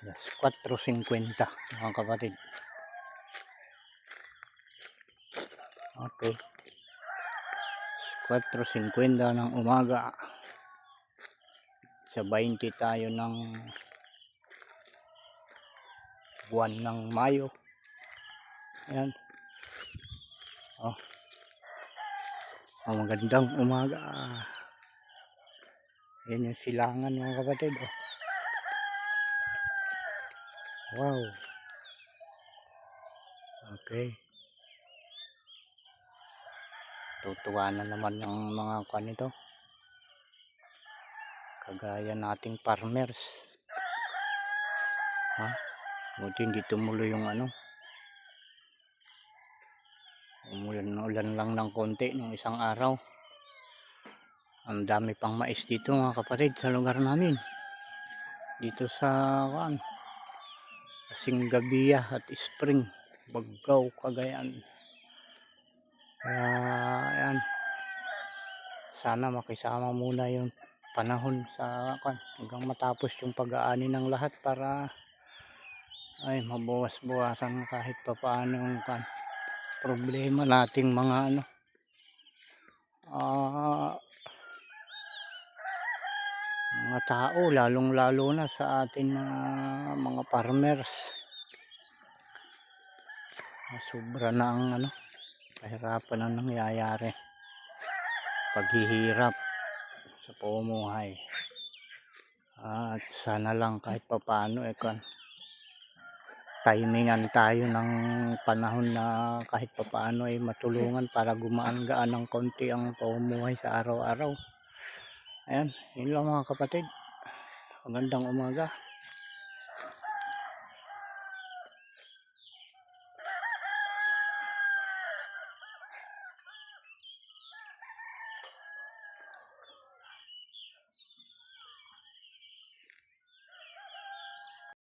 Alas 4:50 mga kapatid. Okay. 4:50 ng umaga. Sa 20 tayo ng buwan ng Mayo. Ayan. Oh. Magandang umaga. Yan yung silangan mga kapatid. Oh. Wow. Okay. Tutuwa na naman ng mga kanito. Kagaya nating farmers. Ha? Buti hindi tumuloy yung ano. Umulan lang ng konti nung isang araw. Ang dami pang mais dito mga kapatid sa lugar namin. Dito sa Singgabiya at Spring, Baggaw, Cagayan. Kaya ayan. Sana makisama muna yung panahon sa hanggang matapos yung pag-aani ng lahat para ay mabawas-bawasan kahit papaano yung problema nating mga mga tao, lalong-lalo na sa atin mga farmers. Sobra na ang kahirapan ang nangyayari. Paghihirap sa pamumuhay. At sana lang kahit papaano timingan tayo ng panahon na kahit papaano ay matulungan para gumaan-gaan ng konti ang pamumuhay sa araw-araw. Ayan, yun lang mga kapatid. Magandang umaga.